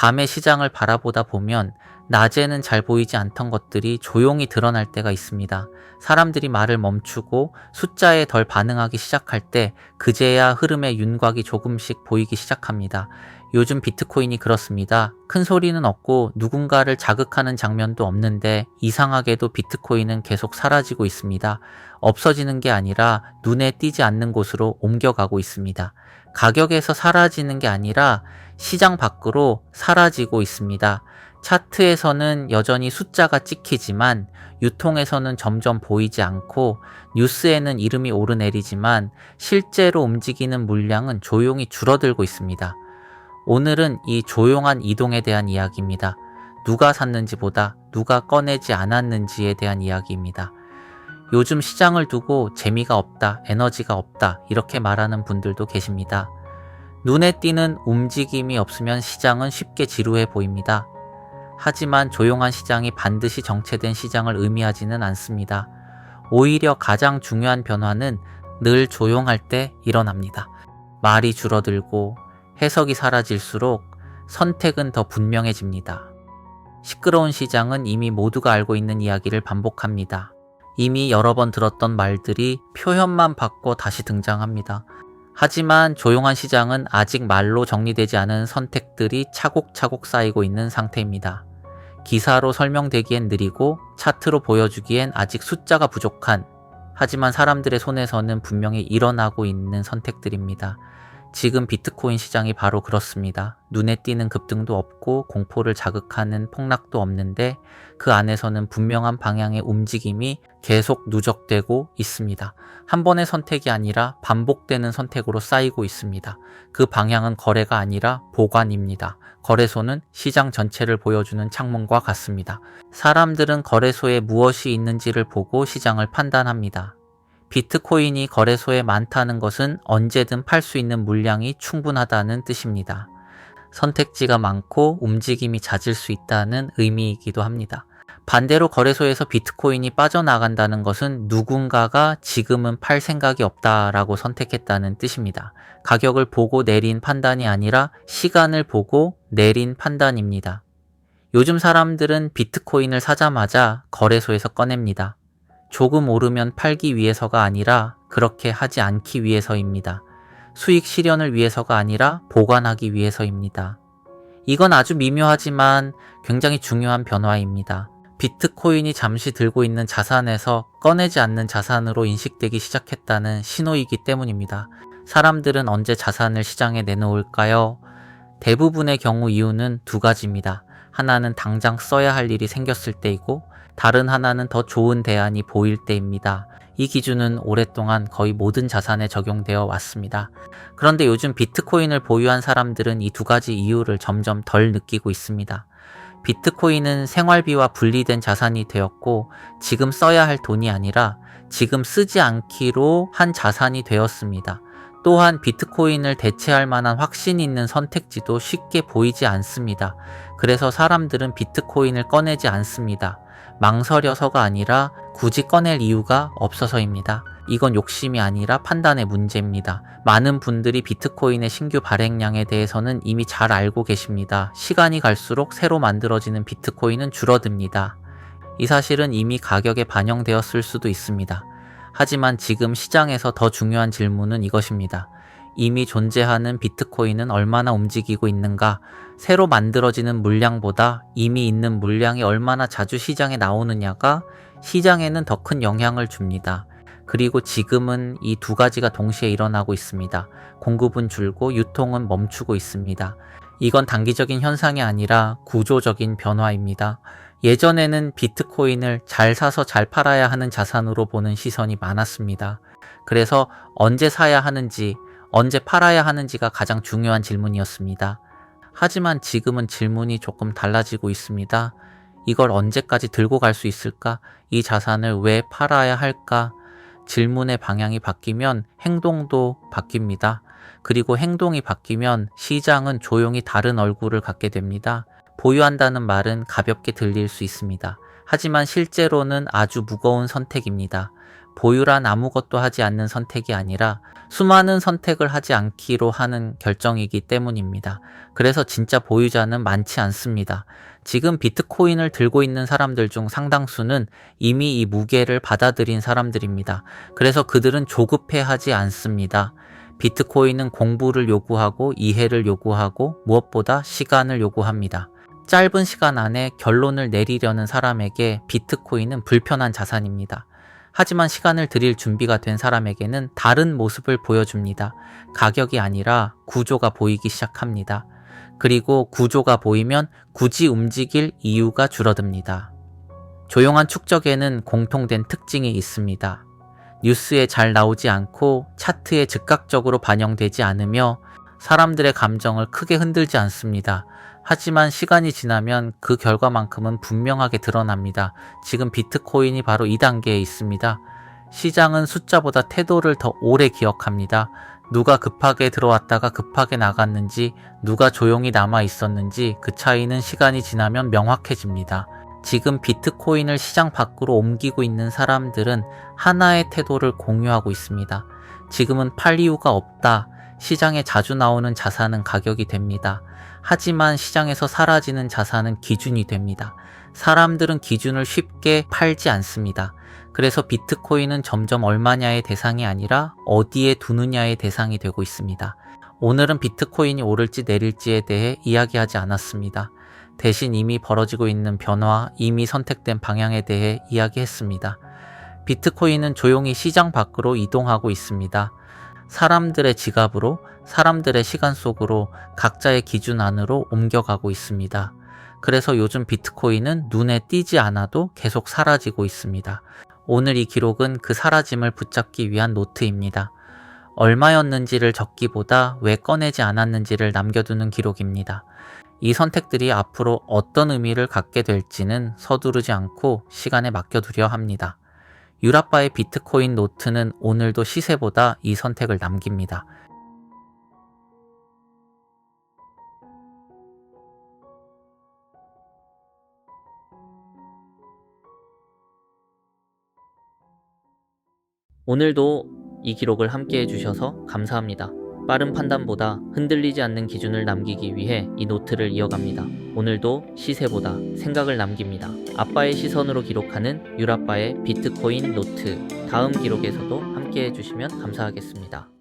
밤에 시장을 바라보다 보면 낮에는 잘 보이지 않던 것들이 조용히 드러날 때가 있습니다. 사람들이 말을 멈추고 숫자에 덜 반응하기 시작할 때 그제야 흐름의 윤곽이 조금씩 보이기 시작합니다. 요즘 비트코인이 그렇습니다. 큰 소리는 없고 누군가를 자극하는 장면도 없는데 이상하게도 비트코인은 계속 사라지고 있습니다. 없어지는 게 아니라 눈에 띄지 않는 곳으로 옮겨가고 있습니다. 가격에서 사라지는 게 아니라 시장 밖으로 사라지고 있습니다. 차트에서는 여전히 숫자가 찍히지만 유통에서는 점점 보이지 않고 뉴스에는 이름이 오르내리지만 실제로 움직이는 물량은 조용히 줄어들고 있습니다. 오늘은 이 조용한 이동에 대한 이야기입니다. 누가 샀는지보다 누가 꺼내지 않았는지에 대한 이야기입니다. 요즘 시장을 두고 재미가 없다, 에너지가 없다 이렇게 말하는 분들도 계십니다. 눈에 띄는 움직임이 없으면 시장은 쉽게 지루해 보입니다. 하지만 조용한 시장이 반드시 정체된 시장을 의미하지는 않습니다. 오히려 가장 중요한 변화는 늘 조용할 때 일어납니다. 말이 줄어들고 해석이 사라질수록 선택은 더 분명해집니다. 시끄러운 시장은 이미 모두가 알고 있는 이야기를 반복합니다. 이미 여러 번 들었던 말들이 표현만 바꿔 다시 등장합니다. 하지만 조용한 시장은 아직 말로 정리되지 않은 선택들이 차곡차곡 쌓이고 있는 상태입니다. 기사로 설명되기엔 느리고 차트로 보여주기엔 아직 숫자가 부족한, 하지만 사람들의 손에서는 분명히 일어나고 있는 선택들입니다. 지금 비트코인 시장이 바로 그렇습니다. 눈에 띄는 급등도 없고 공포를 자극하는 폭락도 없는데 그 안에서는 분명한 방향의 움직임이 계속 누적되고 있습니다. 한 번의 선택이 아니라 반복되는 선택으로 쌓이고 있습니다. 그 방향은 거래가 아니라 보관입니다. 거래소는 시장 전체를 보여주는 창문과 같습니다. 사람들은 거래소에 무엇이 있는지를 보고 시장을 판단합니다. 비트코인이 거래소에 많다는 것은 언제든 팔 수 있는 물량이 충분하다는 뜻입니다. 선택지가 많고 움직임이 잦을 수 있다는 의미이기도 합니다. 반대로 거래소에서 비트코인이 빠져나간다는 것은 누군가가 지금은 팔 생각이 없다라고 선택했다는 뜻입니다. 가격을 보고 내린 판단이 아니라 시간을 보고 내린 판단입니다. 요즘 사람들은 비트코인을 사자마자 거래소에서 꺼냅니다. 조금 오르면 팔기 위해서가 아니라 그렇게 하지 않기 위해서입니다. 수익 실현을 위해서가 아니라 보관하기 위해서입니다. 이건 아주 미묘하지만 굉장히 중요한 변화입니다. 비트코인이 잠시 들고 있는 자산에서 꺼내지 않는 자산으로 인식되기 시작했다는 신호이기 때문입니다. 사람들은 언제 자산을 시장에 내놓을까요? 대부분의 경우 이유는 두 가지입니다. 하나는 당장 써야 할 일이 생겼을 때이고 다른 하나는 더 좋은 대안이 보일 때입니다. 이 기준은 오랫동안 거의 모든 자산에 적용되어 왔습니다. 그런데 요즘 비트코인을 보유한 사람들은 이 두 가지 이유를 점점 덜 느끼고 있습니다. 비트코인은 생활비와 분리된 자산이 되었고 지금 써야 할 돈이 아니라 지금 쓰지 않기로 한 자산이 되었습니다. 또한 비트코인을 대체할 만한 확신 있는 선택지도 쉽게 보이지 않습니다. 그래서 사람들은 비트코인을 꺼내지 않습니다. 망설여서가 아니라 굳이 꺼낼 이유가 없어서입니다. 이건 욕심이 아니라 판단의 문제입니다. 많은 분들이 비트코인의 신규 발행량에 대해서는 이미 잘 알고 계십니다. 시간이 갈수록 새로 만들어지는 비트코인은 줄어듭니다. 이 사실은 이미 가격에 반영되었을 수도 있습니다. 하지만 지금 시장에서 더 중요한 질문은 이것입니다. 이미 존재하는 비트코인은 얼마나 움직이고 있는가? 새로 만들어지는 물량보다 이미 있는 물량이 얼마나 자주 시장에 나오느냐가 시장에는 더 큰 영향을 줍니다. 그리고 지금은 이 두 가지가 동시에 일어나고 있습니다. 공급은 줄고 유통은 멈추고 있습니다. 이건 단기적인 현상이 아니라 구조적인 변화입니다. 예전에는 비트코인을 잘 사서 잘 팔아야 하는 자산으로 보는 시선이 많았습니다. 그래서 언제 사야 하는지, 언제 팔아야 하는지가 가장 중요한 질문이었습니다. 하지만 지금은 질문이 조금 달라지고 있습니다. 이걸 언제까지 들고 갈 수 있을까? 이 자산을 왜 팔아야 할까? 질문의 방향이 바뀌면 행동도 바뀝니다. 그리고 행동이 바뀌면 시장은 조용히 다른 얼굴을 갖게 됩니다. 보유한다는 말은 가볍게 들릴 수 있습니다. 하지만 실제로는 아주 무거운 선택입니다. 보유란 아무것도 하지 않는 선택이 아니라 수많은 선택을 하지 않기로 하는 결정이기 때문입니다. 그래서 진짜 보유자는 많지 않습니다. 지금 비트코인을 들고 있는 사람들 중 상당수는 이미 이 무게를 받아들인 사람들입니다. 그래서 그들은 조급해하지 않습니다. 비트코인은 공부를 요구하고 이해를 요구하고 무엇보다 시간을 요구합니다. 짧은 시간 안에 결론을 내리려는 사람에게 비트코인은 불편한 자산입니다. 하지만 시간을 들일 준비가 된 사람에게는 다른 모습을 보여줍니다. 가격이 아니라 구조가 보이기 시작합니다. 그리고 구조가 보이면 굳이 움직일 이유가 줄어듭니다. 조용한 축적에는 공통된 특징이 있습니다. 뉴스에 잘 나오지 않고 차트에 즉각적으로 반영되지 않으며 사람들의 감정을 크게 흔들지 않습니다. 하지만 시간이 지나면 그 결과만큼은 분명하게 드러납니다. 지금 비트코인이 바로 이 단계에 있습니다. 시장은 숫자보다 태도를 더 오래 기억합니다. 누가 급하게 들어왔다가 급하게 나갔는지, 누가 조용히 남아 있었는지 그 차이는 시간이 지나면 명확해집니다. 지금 비트코인을 시장 밖으로 옮기고 있는 사람들은 하나의 태도를 공유하고 있습니다. 지금은 팔 이유가 없다. 시장에 자주 나오는 자산은 가격이 됩니다. 하지만 시장에서 사라지는 자산은 기준이 됩니다. 사람들은 기준을 쉽게 팔지 않습니다. 그래서 비트코인은 점점 얼마냐의 대상이 아니라 어디에 두느냐의 대상이 되고 있습니다. 오늘은 비트코인이 오를지 내릴지에 대해 이야기하지 않았습니다. 대신 이미 벌어지고 있는 변화, 이미 선택된 방향에 대해 이야기했습니다. 비트코인은 조용히 시장 밖으로 이동하고 있습니다. 사람들의 지갑으로, 사람들의 시간 속으로, 각자의 기준 안으로 옮겨가고 있습니다. 그래서 요즘 비트코인은 눈에 띄지 않아도 계속 사라지고 있습니다. 오늘 이 기록은 그 사라짐을 붙잡기 위한 노트입니다. 얼마였는지를 적기보다 왜 꺼내지 않았는지를 남겨두는 기록입니다. 이 선택들이 앞으로 어떤 의미를 갖게 될지는 서두르지 않고 시간에 맡겨두려 합니다. 유라빠의 비트코인 노트는 오늘도 시세보다 이 선택을 남깁니다. 오늘도 이 기록을 함께 해주셔서 감사합니다. 빠른 판단보다 흔들리지 않는 기준을 남기기 위해 이 노트를 이어갑니다. 오늘도 시세보다 생각을 남깁니다. 아빠의 시선으로 기록하는 유라빠의 비트코인 노트. 다음 기록에서도 함께 해주시면 감사하겠습니다.